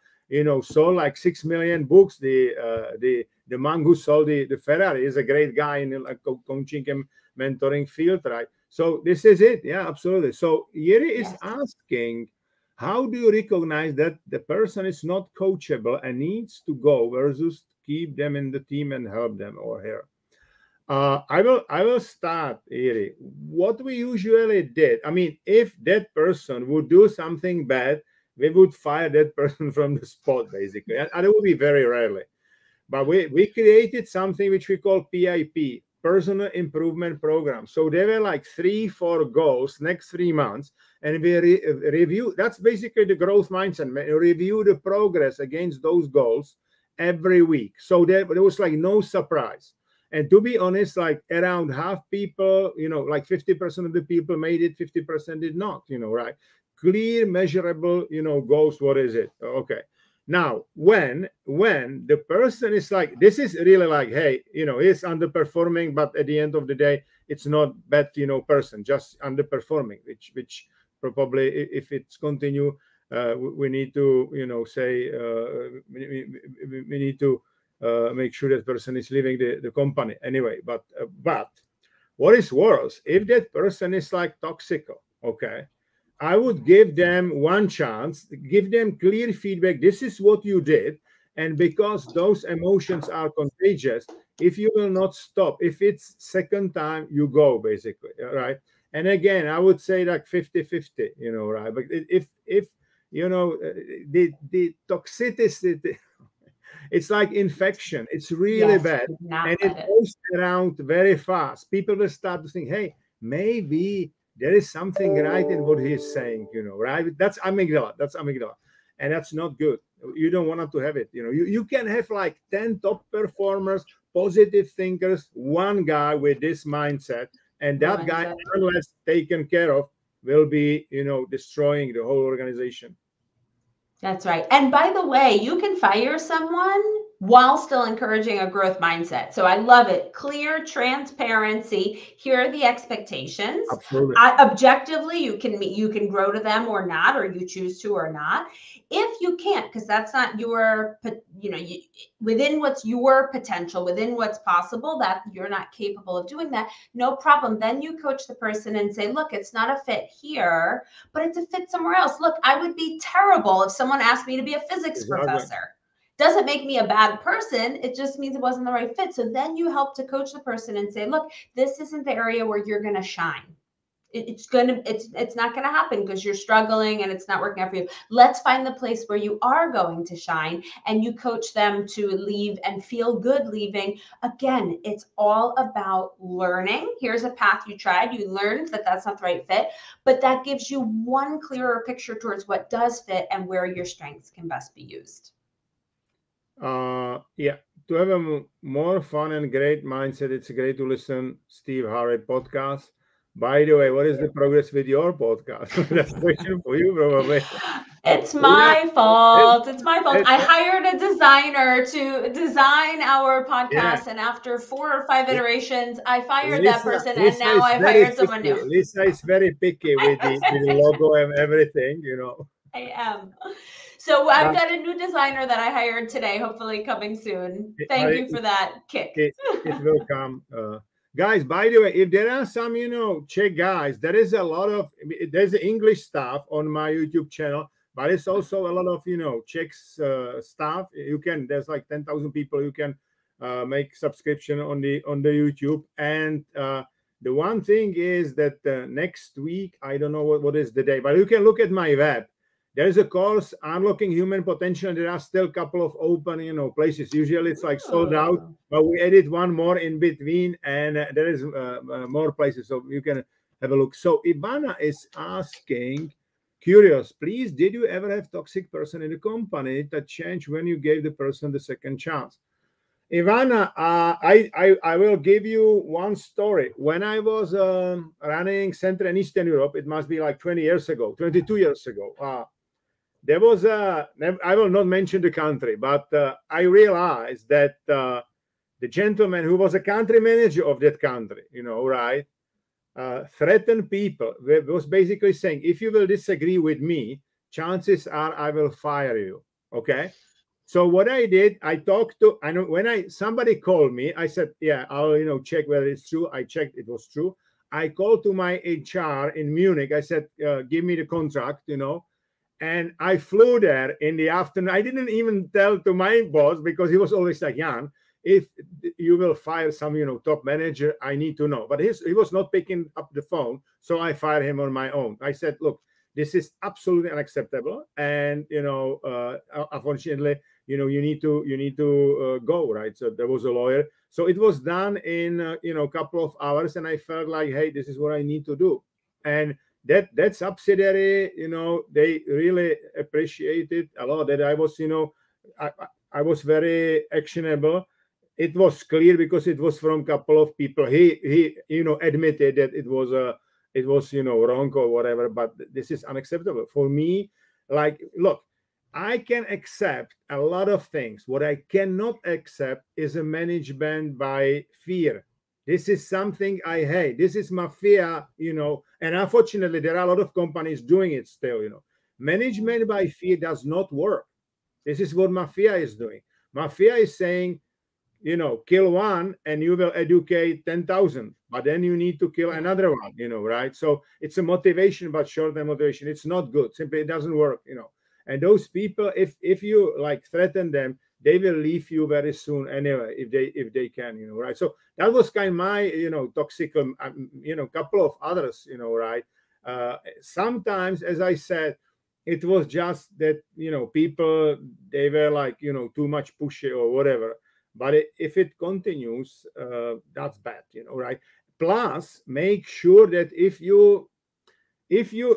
sold like 6 million books. The man who sold the Ferrari is a great guy in like coaching and mentoring field, right? So this is it. Yeah, absolutely. So Youre is Yes. asking, how do you recognize that the person is not coachable and needs to go versus keep them in the team and help them or her? I will start, Youre. What we usually did, I mean, if that person would do something bad, we would fire that person from the spot, basically. And it would be very rarely. But we created something which we call PIP, Personal Improvement Program. So there were like 3, 4 goals next 3 months, and we review. That's basically the growth mindset. Review the progress against those goals every week. So there was like no surprise. And to be honest, like around half people, like 50% of the people made it, 50% did not. Right? Clear, measurable, goals. What is it? Okay. Now, when the person is like, this is really like, hey, he's underperforming, but at the end of the day, it's not bad, person, just underperforming, which probably if it's continue, we need to, say, we need to make sure that person is leaving the company anyway. But what is worse, if that person is like toxic, okay, I would give them one chance, give them clear feedback. This is what you did. And because those emotions are contagious, if you will not stop, if it's second time, you go, basically. Right. And again, I would say like 50-50, right. But if the toxicity, it's like infection. It's really Yes. bad. Do not And it let it. goes around very fast. People will start to think, hey, maybe there is something right in what he's saying, right? That's amygdala. That's amygdala. And that's not good. You don't want to have it. You can have like 10 top performers, positive thinkers, one guy with this mindset, and that Ruins guy, it. unless taken care of, will be, destroying the whole organization. That's right. And by the way, you can fire someone while still encouraging a growth mindset. So I love it. Clear transparency. Here are the expectations. Absolutely. Objectively, you can grow to them or not, or you choose to or not. If you can't, because that's not within what's your potential, within what's possible, that you're not capable of doing that, no problem. Then you coach the person and say, look, it's not a fit here, but it's a fit somewhere else. Look, I would be terrible if someone asked me to be a physics Exactly. professor. Doesn't make me a bad person. It just means it wasn't the right fit. So then you help to coach the person and say, look, this isn't the area where you're going to shine. It's not gonna happen because you're struggling and it's not working out for you. Let's find the place where you are going to shine, and you coach them to leave and feel good leaving. Again, it's all about learning. Here's a path you tried, you learned that that's not the right fit, but that gives you one clearer picture towards what does fit and where your strengths can best be used. Yeah, to have a more fun and great mindset, it's great to listen Steve Harvey podcast. By the way, what is the progress with your podcast? That's a question for you, probably. It's Yeah, my fault. It's my fault. it- I hired a designer to design our yeah. podcast, and after 4 or 5 iterations, I fired that Lisa, person, and Lisa now is I've very hired someone picky. new. Lisa is very picky with the logo and everything, you know. I am. So I've But got a new designer that I hired today, hopefully coming soon. it, but Thank it, you for that kick. it will come. Guys, by the way, if there are some, Czech guys, there is a lot of, there's English stuff on my YouTube channel, but it's also a lot of, Czech stuff. There's like 10,000 people you can make subscription on the YouTube. And the one thing is that next week, I don't know what is the day, but you can look at my web. There's a course, Unlocking Human Potential. There are still a couple of open, places. Usually it's like sold out, but we added one more in between, and there is more places, so you can have a look. So Ivana is asking, curious, please, did you ever have toxic person in the company that changed when you gave the person the second chance? Ivana, I will give you one story. When I was running Central and Eastern Europe, it must be like 20 years ago, 22 years ago. There was I will not mention the country, but I realized that the gentleman who was a country manager of that country, right, threatened people. Was basically saying, if you will disagree with me, chances are I will fire you. Okay. So what I did, I talked to, I know when somebody called me, I said, yeah, I'll check whether it's true. I checked, it was true. I called to my HR in Munich. I said, give me the contract, and I flew there in the afternoon. I didn't even tell to my boss because he was always like, Jan, if you will fire some, top manager, I need to know. But he was not picking up the phone. So I fired him on my own. I said, look, this is absolutely unacceptable. And, unfortunately, you need to go, right? So there was a lawyer. So it was done in, a couple of hours. And I felt like, hey, this is what I need to do. And that subsidiary, they really appreciated a lot that I was, I was very actionable. It was clear because it was from a couple of people. He admitted that it was wrong or whatever, but this is unacceptable for me. Like, look, I can accept a lot of things. What I cannot accept is a management by fear. This is something I hate. This is mafia, and unfortunately, there are a lot of companies doing it still, Management by fear does not work. This is what mafia is doing. Mafia is saying, kill one and you will educate 10,000, but then you need to kill another one, right? So it's a motivation, but short-term motivation. It's not good. Simply, it doesn't work, And those people, if you like threaten them, they will leave you very soon anyway, if they can, right? So that was kind of my, toxic, couple of others, right? Sometimes, as I said, it was just that, people, they were like, too much pushy or whatever. But if it continues, that's bad, right? Plus, make sure that if you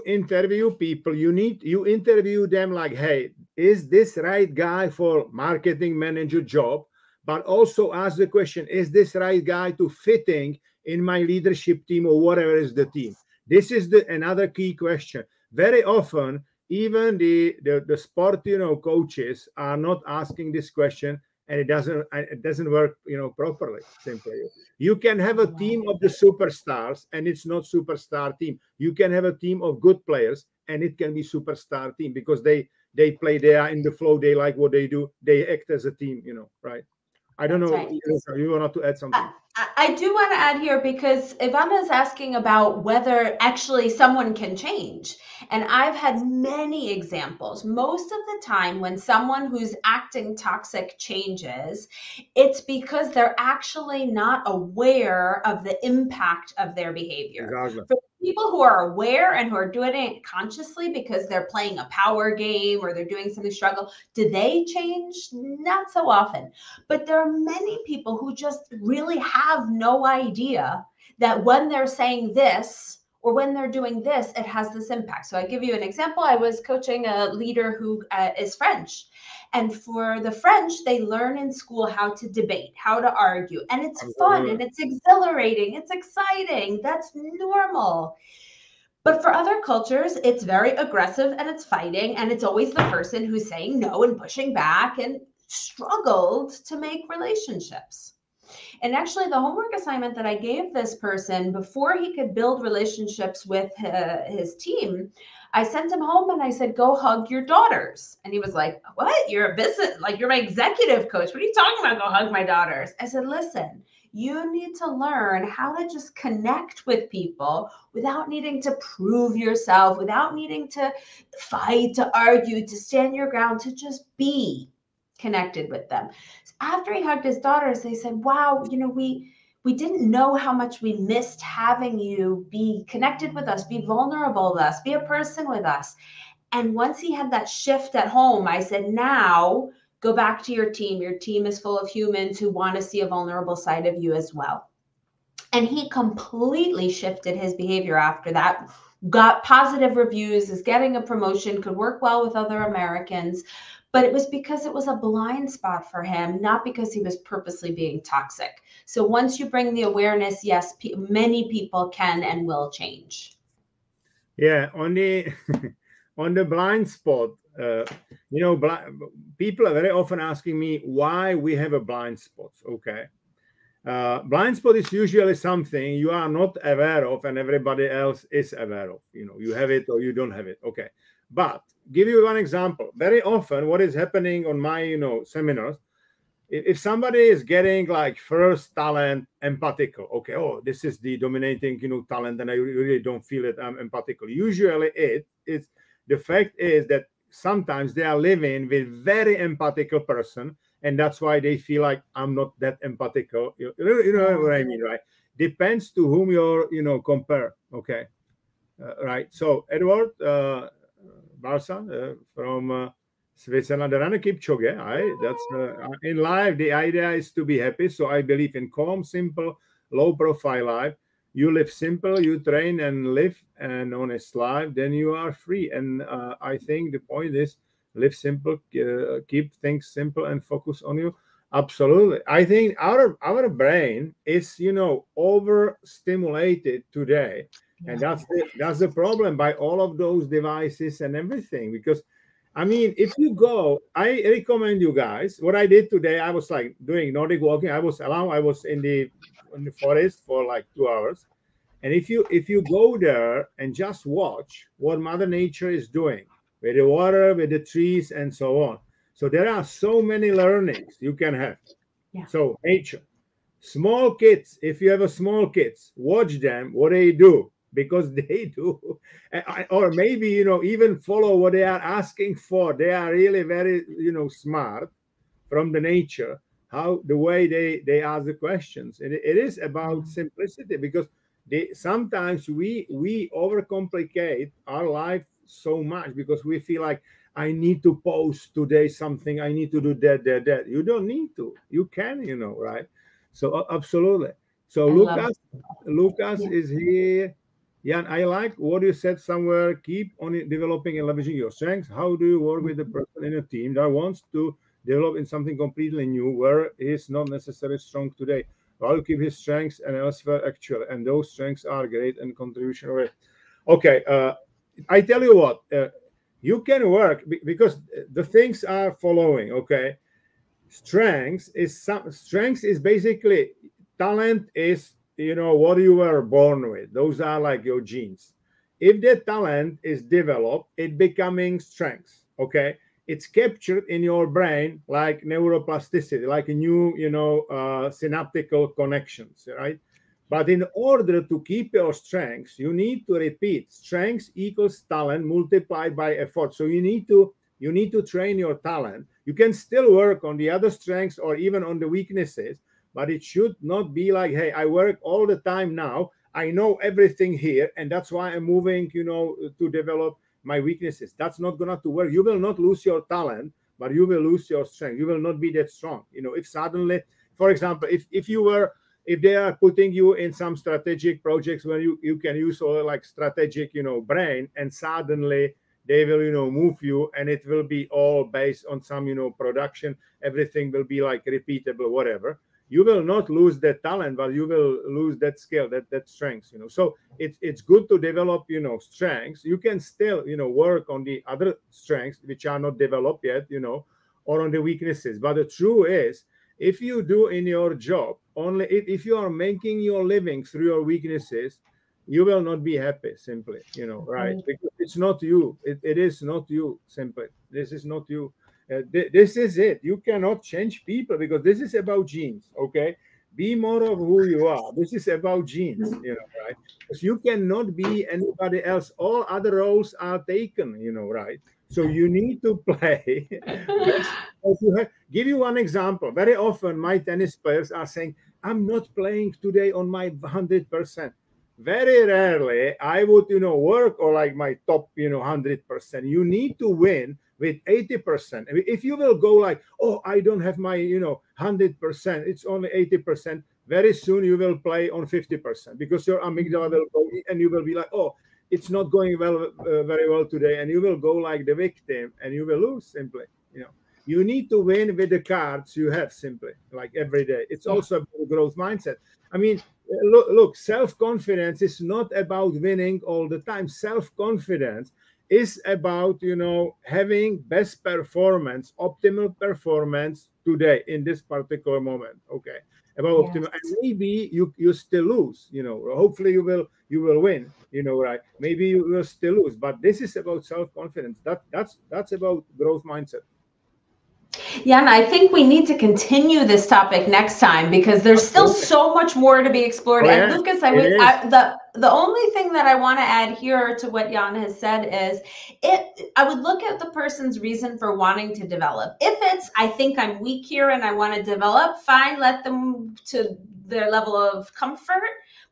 interview people, you interview them like, hey, is this right guy for marketing manager job? But also ask the question, is this right guy to fitting in my leadership team or whatever is the team? This is another key question. Very often, even the sport, coaches are not asking this question, and it doesn't work, properly. Simply, you can have a team of the superstars, and it's not superstar team. You can have a team of good players, and it can be superstar team because they play, they are in the flow, they like what they do, they act as a team, right? I don't know. Right. You want to add something? I do want to add here because Ivana is asking about whether actually someone can change. And I've had many examples. Most of the time when someone who's acting toxic changes, it's because they're actually not aware of the impact of their behavior. Exactly. For people who are aware and who are doing it consciously because they're playing a power game or they're doing something struggle, do they change? Not so often. But there are many people who just really have no idea that when they're saying this or when they're doing this, it has this impact. So I give you an example. I was coaching a leader who is French. And for the French, they learn in school how to debate, how to argue. And it's fun and it's exhilarating. It's exciting. That's normal. But for other cultures, it's very aggressive and it's fighting. And it's always the person who's saying no and pushing back and struggled to make relationships. And actually, the homework assignment that I gave this person before he could build relationships with his team, I sent him home and I said, go hug your daughters. And he was like, what? You're a business, like you're my executive coach. What are you talking about? Go hug my daughters. I said, listen, you need to learn how to just connect with people without needing to prove yourself, without needing to fight, to argue, to stand your ground, to just be connected with them. So after he hugged his daughters, they said, wow, we didn't know how much we missed having you be connected with us, be vulnerable with us, be a person with us. And once he had that shift at home, I said, now go back to your team. Your team is full of humans who want to see a vulnerable side of you as well. And he completely shifted his behavior after that, got positive reviews, is getting a promotion, could work well with other Americans. But it was because it was a blind spot for him, not because he was purposely being toxic. So once you bring the awareness, yes, many people can and will change. Yeah, on the on the blind spot, people are very often asking me why we have a blind spot. Okay, blind spot is usually something you are not aware of and everybody else is aware of. You have it or you don't have it. Okay, but give you one example. Very often, what is happening on my seminars, if somebody is getting like first talent empathical, okay, oh, this is the dominating talent, and I really don't feel it. I'm empathical. Usually, it's the fact is that sometimes they are living with very empathical person, and that's why they feel like I'm not that empathical. You know what I mean, right? Depends to whom you're compare. Okay, right. So Edward Barsa from Switzerland, the runner Kipchoge. That's in life. The idea is to be happy. So I believe in calm, simple, low profile life. You live simple, you train and live an honest life, then you are free. And I think the point is live simple, keep things simple and focus on you. Absolutely. I think our brain is, overstimulated today. And that's the problem by all of those devices and everything. Because I mean, if you go, I recommend you guys. What I did today, I was like doing Nordic walking. I was in the forest for like 2 hours. And if you go there and just watch what Mother Nature is doing with the water, with the trees, and so on. So there are so many learnings you can have. Yeah. So nature. Small kids, if you have a small kids, watch them, what they do. Because they do, or maybe even follow what they are asking for. They are really very smart from the nature, how the way they ask the questions. And it is about simplicity, because sometimes we overcomplicate our life so much because we feel like I need to post today something, I need to do that. You don't need to. You can, right? So absolutely. So Lucas is here. Jan, I like what you said somewhere. Keep on developing and leveraging your strengths. How do you work with the person in a team that wants to develop in something completely new where he is not necessarily strong today? How to keep his strengths and elsewhere actually, and those strengths are great and contribution away. Okay, I tell you what, you can work because the things are following. Okay, strengths is basically talent is what you were born with. Those are like your genes. If the talent is developed, it becoming strengths. Okay, it's captured in your brain like neuroplasticity, like a new synaptical connections, right? But in order to keep your strengths, you need to repeat strengths equals talent multiplied by effort. So you need to train your talent. You can still work on the other strengths or even on the weaknesses, but it should not be like, hey, I work all the time now. I know everything here, and that's why I'm moving, to develop my weaknesses. That's not gonna to work. You will not lose your talent, but you will lose your strength. You will not be that strong. If suddenly, for example, if they are putting you in some strategic projects where you can use all like strategic, brain, and suddenly they will, move you, and it will be all based on some, production. Everything will be like repeatable, whatever. You will not lose that talent, but you will lose that skill, that strength. So it's good to develop, strengths. You can still, work on the other strengths which are not developed yet, or on the weaknesses. But the truth is, if you do in your job only, if you are making your living through your weaknesses, you will not be happy, simply, right? Because it's not you. It is not you, simply. This is not you. This is it. You cannot change people, because this is about genes. Okay, be more of who you are. This is about genes, right? Because you cannot be anybody else. All other roles are taken, right? So you need to play. Give you one example. Very often my tennis players are saying, I'm not playing today on my 100%. Very rarely I would, work or like my top, 100%. You need to win with 80%. If you will go like, oh, I don't have my, 100%, it's only 80%. Very soon you will play on 50%, because your amygdala will go, and you will be like, oh, it's not going well, very well today, and you will go like the victim, and you will lose, simply. You need to win with the cards you have, simply, like every day. It's also a growth mindset. I mean, look, self-confidence is not about winning all the time. Self-confidence is about, having best performance, optimal performance today in this particular moment. Okay, about optimal, and maybe you still lose. Hopefully you will win. Right? Maybe you will still lose, but this is about self-confidence. That's about growth mindset. Yeah, and I think we need to continue this topic next time, because there's still so much more to be explored. And Lucas, the only thing that I want to add here to what Jan has said is, I would look at the person's reason for wanting to develop. If it's, I think I'm weak here and I want to develop, fine, let them to their level of comfort,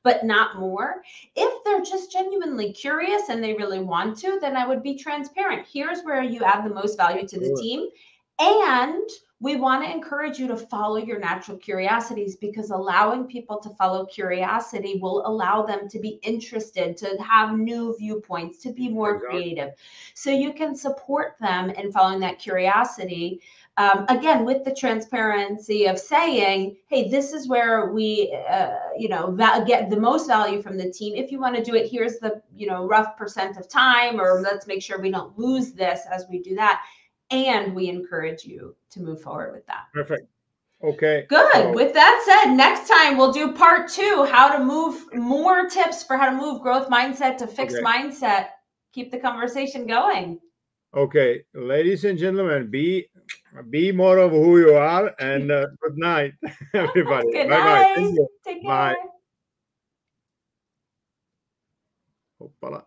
but not more. If they're just genuinely curious and they really want to, then I would be transparent. Here's where you add the most value to the team. And we want to encourage you to follow your natural curiosities, because allowing people to follow curiosity will allow them to be interested, to have new viewpoints, to be more creative. So you can support them in following that curiosity. Again, with the transparency of saying, hey, this is where we, get the most value from the team. If you want to do it, here's the, rough percent of time, or let's make sure we don't lose this as we do that. And we encourage you to move forward with that. Perfect. Okay. Good. So, with that said, next time we'll do part 2, how to move, more tips for how to move growth mindset to fixed mindset. Keep the conversation going. Okay. Ladies and gentlemen, be more of who you are, and good night, everybody. Good night. Bye-bye. Take care. Bye.